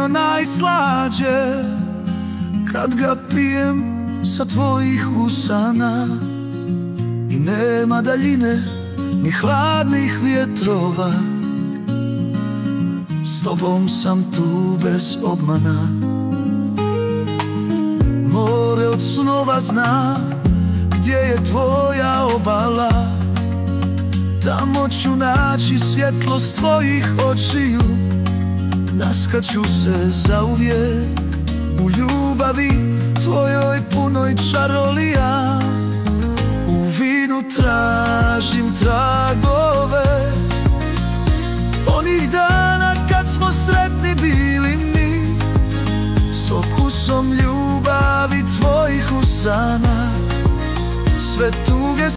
vino najslađe kad ga pijem sa tvojih usana. I nema daljine ni hladnih vjetrova, s tobom sam tu bez obmana. More od snova zna gdje je tvoja obala, tamo ću naći svjetlost tvojih očiju. Naskaću se zauvijek u ljubavi tvojoj punoj čarolija. U vinu tražim tragove onih dana kad smo sretni bili mi, s okusom ljubavi tvojih usana. Sve tu